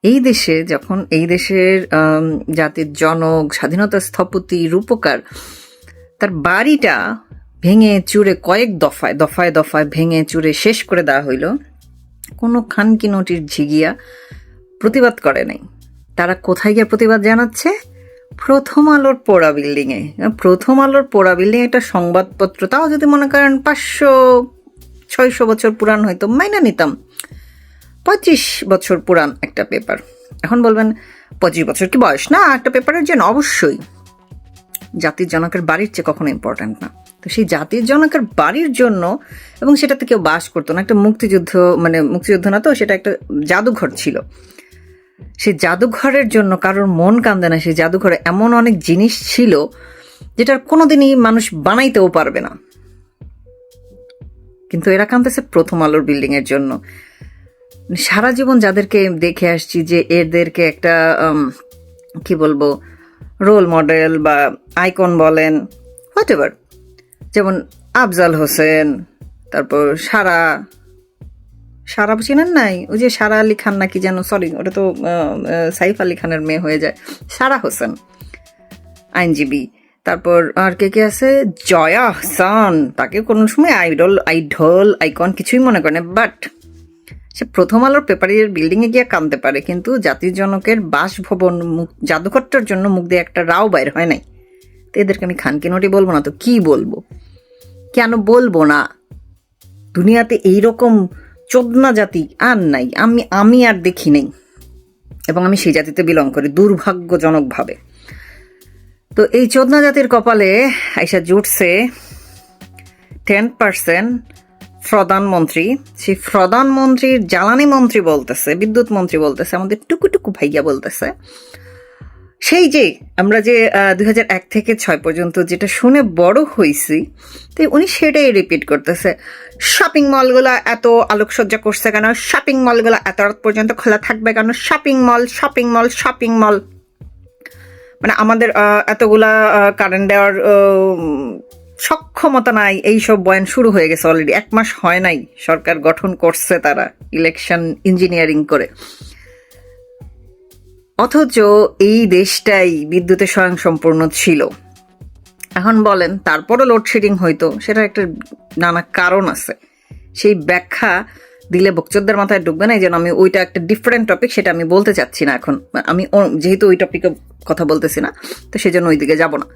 এই দেশে যখন এই দেশের জাতির জনক, স্বাধীনতার স্থপতি, রূপকার, তার বাড়িটা ভেঙে চুরে কয়েক দফায় দফায় দফায় ভেঙে চুরে শেষ করে দেওয়া হইল, কোনো খানকিনটির ঝিগিয়া প্রতিবাদ করে নাই। তারা কোথায় গিয়ে প্রতিবাদ জানাচ্ছে? প্রথম আলোর পোড়া বিল্ডিংয়ে। প্রথম আলোর পোড়া বিল্ডিং একটা সংবাদপত্র, তাও যদি মনে করেন 500-600 বছর পুরান হয়তো মাইনা নিতাম, 25 বছর পুরান একটা পেপার। এখন বলবেন 25 বছর কি বয়স না একটা পেপারের জন্য? অবশ্যই। জাতির জনকের বাড়ির চেয়ে কখনো ইম্পর্ট্যান্ট না। তো সেই জাতির জনকের বাড়ির জন্য, এবং সেটাতে কেউ বাস করতো না, একটা মুক্তিযুদ্ধ না তো, সেটা একটা জাদুঘর ছিল। সেই জাদুঘরের জন্য কারোর মন কান্দে না। সেই জাদুঘরে এমন অনেক জিনিস ছিল যেটার কোনোদিনই মানুষ বানাইতেও পারবে না, কিন্তু এরা কাঁদতেছে প্রথম আলোর বিল্ডিং এর জন্য। সারা জীবন যাদেরকে দেখে আসছি যে এদেরকে একটা কি বলবো, রোল মডেল বা আইকন বলেন, হোয়াট এভার, যেমন আফজাল হোসেন, তারপর সারা চিনেন নাই? ওই যে সারা আলী খান নাকি যেন, সরি ওটা তো সাইফ আলী খানের মেয়ে হয়ে যায়, সারা হোসেন আইনজীবী। তারপর আর কে কে আছে? জয়া আহসান, তাকে কোনো সময় আইডল আইকন কিছুই মনে করে না, বাট সে প্রথম আলোর পেপারের বিল্ডিংয়ে গিয়ে কাঁদতে পারে, কিন্তু জাতির জনকের বাসভবন জাদুঘরটার জন্য মুখ দিয়ে একটা রাও বাইর হয় নাই। তো এদেরকে আমি খানকিনটি বলবো না তো কি বলবো? কেন বলবো না? দুনিয়াতে এইরকম চোদনা জাতি আর নাই, আমি আর দেখি নেই, এবং আমি সেই জাতিতে বিলং করি দুর্ভাগ্যজনকভাবে। তো এই চোদনা জাতির কপালে আইসা জুটছে 10% প্রধানমন্ত্রী। সেই প্রধানমন্ত্রীর জ্বালানি মন্ত্রী বলতেছে, বিদ্যুৎ মন্ত্রী বলতেছে, আমাদের টুকু ভাইয়া বলতেছে, সেই যে আমরা যে 2001 থেকে 6 পর্যন্ত যেটা শুনে বড় হয়েছি, তো উনি সেটাই রিপিট করতেছে। শপিং মলগুলা এত আলোকসজ্জা করছে কেন? শপিং মলগুলা এত রাত পর্যন্ত খোলা থাকবে কেন? Shopping mall. মানে আমাদের এতগুলা কারেন্ট দেওয়ার সক্ষমতা নাই, এইসব বয়ান শুরু হয়ে গেছে অলরেডি। 1 মাস হয় নাই সরকার গঠন করছে তারা, ইলেকশন ইঞ্জিনিয়ারিং করে। অথচ এই দেশটাই বিদ্যুতে স্বয়ংসম্পূর্ণ ছিল। এখন বলেন তারপরও লোডশেডিং হইতো, সেটা একটা নানা কারণ আছে। সেই ব্যাখ্যা দিলে বকচোদদের মাথায় ঢুকবে না, এই জন্য আমি ওইটা একটা ডিফারেন্ট টপিক, সেটা আমি বলতে চাচ্ছি না এখন। আমি যেহেতু ওই টপিকে কথা বলতেছি না, তো সেজন্য ওই দিকে যাব না।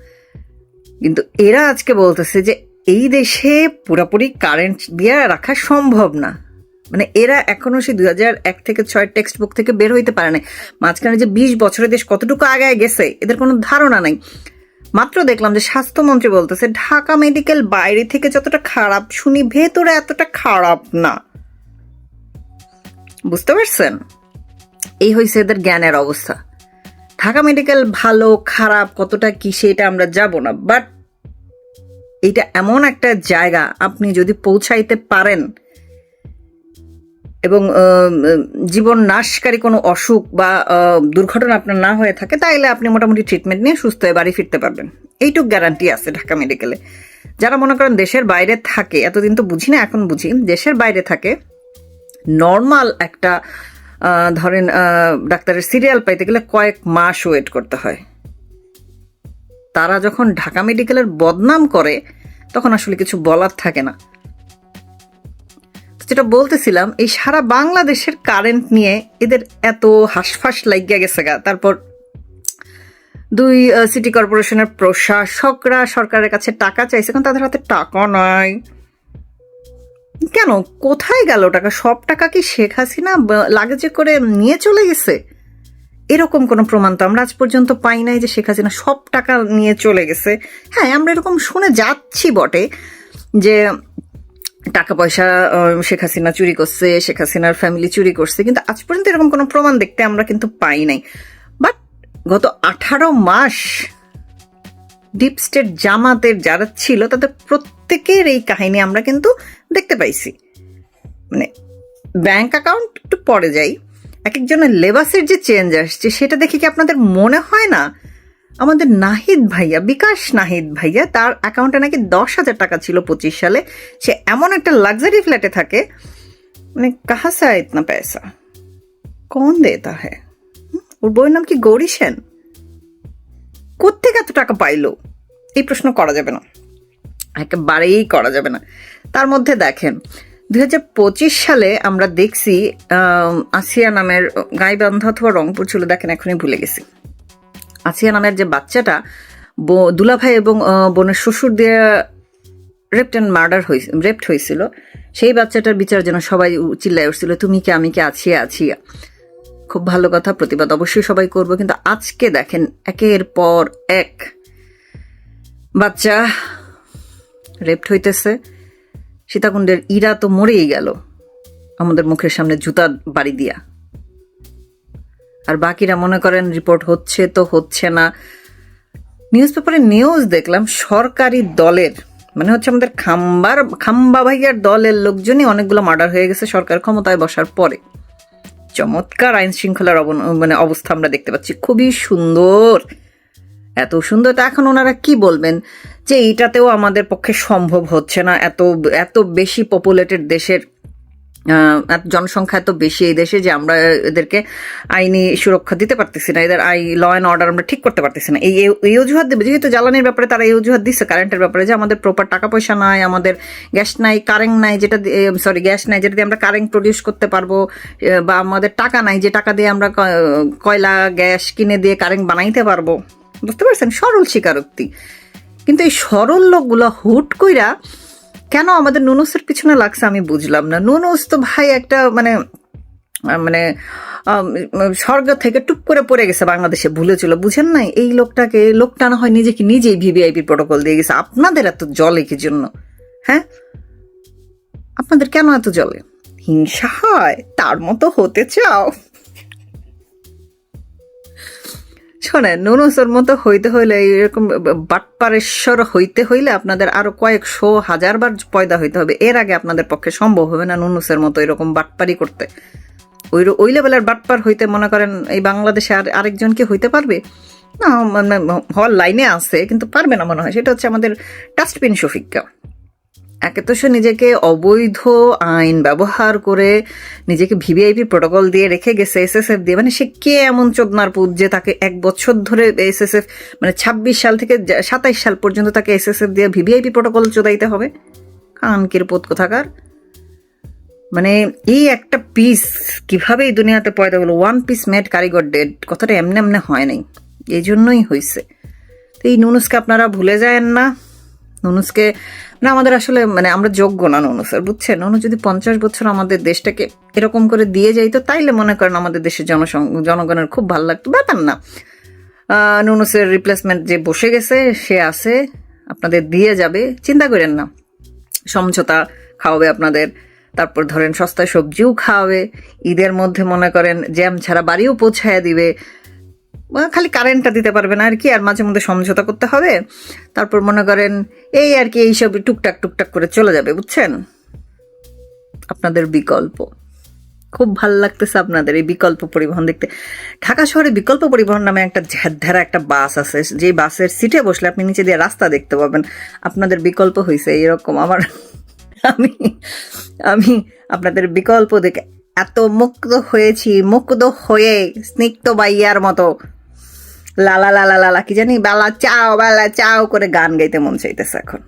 কিন্তু এরা আজকে বলতেছে যে এই দেশে পুরোপুরি কারেন্ট দিয়ে রাখা সম্ভব না। মানে এরা এখনো সেই 2001 থেকে 6 টেক্সট বুক থেকে বের হইতে পারে না। মাঝখানে যে 20 বছরের দেশ কতটুকু আগায় গেছে এদের কোনো ধারণা নাই। মাত্র দেখলাম যে স্বাস্থ্যমন্ত্রী বলতেছে ঢাকা মেডিকেল বাইরে থেকে যতটা খারাপ শুনি, ভেতরে এতটা খারাপ না। বুঝতে পারছেন? এই হয়েছে এদের জ্ঞানের অবস্থা। ঢাকা মেডিকেল ভালো খারাপ কতটা কি সেটা আমরা যাব না, বাট এটা এমন একটা জায়গা, আপনি যদি পৌঁছাইতে পারেন এবং জীবন নাশকারী কোনো অসুখ বা দুর্ঘটনা আপনার না হয়ে থাকে, তাইলে আপনি মোটামুটি ট্রিটমেন্ট নিয়ে সুস্থ হয়ে বাড়ি ফিরতে পারবেন। এইটুক গ্যারান্টি আছে ঢাকা মেডিকেলে। যারা মনে করেন দেশের বাইরে থাকে, এতদিন তো বুঝি না, এখন বুঝি, দেশের বাইরে থাকে, নর্মাল একটা ধরেন ডাক্তারের সিরিয়াল পাইতে গেলে কয়েক মাস ওয়েট করতে হয়। তারা যখন ঢাকা মেডিকেলের বদনাম করে তখন আসলে কিছু বলার থাকে না। যেটা বলতেছিলাম, এই সারা বাংলাদেশের কারেন্ট নিয়ে এদের এত হাঁসফাঁস লাগিয়া গেছে গা। তারপর 2 সিটি কর্পোরেশনের প্রশাসকরা সরকারের কাছে টাকা চাইছে, কারণ তাদের হাতে টাকা নাই। কেন? কোথায় গেল টাকা? সব টাকা কি শেখ হাসিনা লাগেজে করে নিয়ে চলে গেছে? এরকম কোনো প্রমাণ তো আমরা আজ পর্যন্ত পাই নাই যে শেখ হাসিনা সব টাকা নিয়ে চলে গেছে। হ্যাঁ, আমরা এরকম শুনে যাচ্ছি বটে যে টাকা পয়সা শেখ হাসিনা চুরি করছে, শেখ হাসিনার ফ্যামিলি চুরি করছে, কিন্তু আজ পর্যন্ত এরকম কোনো প্রমাণ দেখতে আমরা কিন্তু পাই নাই। বাট গত 18 মাস ডিপ স্টেট জামাতের যারা ছিল তাদের প্রত্যেকের এই কাহিনী আমরা কিন্তু দেখতে পাইছি। মানে ব্যাংক অ্যাকাউন্ট একটু পরে যাই, এক একজনের লেবাসের যে চেঞ্জ আসছে সেটা দেখে কি আপনাদের মনে হয় না? আমাদের নাহিদ ভাইয়া, বিকাশ নাহিদ ভাইয়া, তার অ্যাকাউন্টে নাকি 10,000 টাকা ছিল 25 সালে। সে এমন একটা লাক্সারি ফ্ল্যাটে থাকে, মানে কাহা সে ইতনা পয়সা কौन देता है? ওর বউয়ের নাম কি গৌরী সেন? কোত্থেকে এত টাকা পাইলো? এই প্রশ্ন করা যাবে না, একেবারেই করা যাবে না। তার মধ্যে দেখেন 2025 সালে আমরা দেখছি আসিয়া নামের, গাইবান্ধা অথবা রংপুর ছিল, দেখেন এখনই ভুলে গেছি, আসিয়া নামের যে বাচ্চাটা দুলাভাই এবং বোনের শ্বশুর দিয়ে রেপ্ট হয়েছিল, সেই বাচ্চাটার বিচার যেন সবাই চিল্লায় উঠছিল, তুমি কি আমি কি আছিয়া। খুব ভালো কথা, প্রতিবাদ অবশ্যই সবাই করবো, কিন্তু আজকে দেখেন একের পর এক বাচ্চা রেপ্ট হইতেছে। সীতাকুণ্ডের ইরা তো মরেই গেল আমাদের মুখের সামনে জুতা বাড়ি দিয়া, আর বাকিরা মনে করেন রিপোর্ট হচ্ছে তো হচ্ছে না। নিউজ পেপারে নিউজ দেখলাম সরকারি দলের, মানে হচ্ছে আমাদের খাম্বা ভাইয়ার দলের লোকজনই অনেকগুলো মার্ডার হয়ে গেছে সরকার ক্ষমতায় বসার পরে। চমৎকার আইন শৃঙ্খলার মানে অবস্থা আমরা দেখতে পাচ্ছি, খুবই সুন্দর, এত সুন্দর। তো এখন ওনারা কি বলবেন যে এইটাতেও আমাদের পক্ষে সম্ভব হচ্ছে না, এত বেশি পপুলেটেড দেশের, জনসংখ্যা এত বেশি এই দেশে, যে আমরা এদেরকে আইনি সুরক্ষা দিতে পারতেছি না, এদের ল অ্যান্ড অর্ডার আমরা ঠিক করতে পারতেছি না। এই অজুহাত দেবে, যেহেতু জ্বালানির ব্যাপারে তারা এই অজুহাত দিচ্ছে, কারেন্টের ব্যাপারে যে আমাদের প্রপার টাকা পয়সা নাই, আমাদের গ্যাস নাই, কারেন্ট নাই, গ্যাস নাই যেটা দিয়ে আমরা কারেন্ট প্রডিউস করতে পারবো, বা আমাদের টাকা নাই যে টাকা দিয়ে আমরা কয়লা গ্যাস কিনে দিয়ে কারেন্ট বানাইতে পারবো। বুঝতে পারছেন? সরল স্বীকারোক্তি। কিন্তু এই সরল লোকগুলো হুট কইরা কেন আমাদের নুনুসের পিছনে লাগছে আমি বুঝলাম না। নুনুস তো ভাই একটা মানে স্বর্গ থেকে টুপ করে পড়ে গেছে, বাংলাদেশে ভুলেছিল, বুঝেন নাই? এই লোকটা না হয় নিজেই ভিভিআইপি প্রটোকল দিয়ে গেছে। আপনাদের এত জলে কি জন্য? হ্যাঁ, আপনাদের কেন এত জলে? হিংসা হয়? তার মতো হতে চাও? শোনেন, নুনুসের মতো হইতে হইলে, এরকম বাটপারেশ্বর হইতে হইলে আপনাদের আরো কয়েকশো হাজারবার পয়দা হইতে হবে, এর আগে আপনাদের পক্ষে সম্ভব হবে না নুনুসের মতো এরকম বাটপারি করতে। ওই লেভেলের বাটপার হইতে মনে করেন এই বাংলাদেশে আরেকজন কি হইতে পারবে? না, মানে হওয়ার লাইনে আছে কিন্তু পারবে না মনে হয়। সেটা হচ্ছে আমাদের ডাস্টবিন শফিককা। একে তো সে নিজেকে অবৈধ আইন ব্যবহার করে নিজেকে ভিভিআইপি প্রোটোকল দিয়ে রেখে গেছে, এসএসএফ দিয়ে। মানে সে কে এমন চোদনার পুত যে তাকে 1 বছর ধরে এসএসএফ, মানে 26 সাল থেকে 27 সাল পর্যন্ত তাকে এসএসএফ দিয়ে ভিভিআইপি প্রোটোকল চোদাইতে হবে? কানকির পুত কোথাকার। মানে এই একটা পিস কিভাবে এই দুনিয়াতে পয়দা হলো, 1 পিস মেড কারিগর ডেড, কথাটা এমনি হয় নাই, এই জন্যই হয়েছে। তো এই নুনুসকে আপনারা ভুলে যায়েন না। নুনুসকে না, আমাদের আসলে মানে আমরা যোগ্য না নুনুসের, বুঝছেন? নুনুস যদি 50 বছর আমাদের দেশটাকে এরকম করে দিয়ে যাইতো, তাইলে মনে করেন আমাদের দেশের জনগণের খুব ভালো লাগতো। ব্যাপার না, নুনুসের রিপ্লেসমেন্ট যে বসে গেছে সে আছে, আপনাদের দিয়ে যাবে, চিন্তা করেন না। সমঝোতা খাওয়াবে আপনাদের, তারপর ধরেন সস্তায় সবজিও খাওয়াবে, ঈদের মধ্যে মনে করেন জ্যাম ছাড়া বাড়িও পৌঁছায় দিবে, খালি কারেন্টটা দিতে পারবে না আর কি, আর মাঝে মধ্যে সমঝোতা করতে হবে। তারপর মনে করেন এই আর কি, এইসব টুকটাক করে চলে যাবে, বুঝছেন? আপনাদের বিকল্প খুব ভাল লাগতেছে, আপনাদের এই বিকল্প পরিবহন দেখতে। ঢাকা শহরে বিকল্প পরিবহন নামে একটা ঝ্যাঁধারা একটা বাস আছে, যে বাসের সিটে বসলে আপনি নিচে দিয়ে রাস্তা দেখতে পাবেন। আপনাদের বিকল্প হয়েছে এরকম। আমি আপনাদের বিকল্প দেখে এত মুগ্ধ হয়ে স্নিগ্ধ বাইয়ার মতো লালা লালা লালা কি জানি বেলা চাও করে গান গাইতে মন চাইতেছে এখন।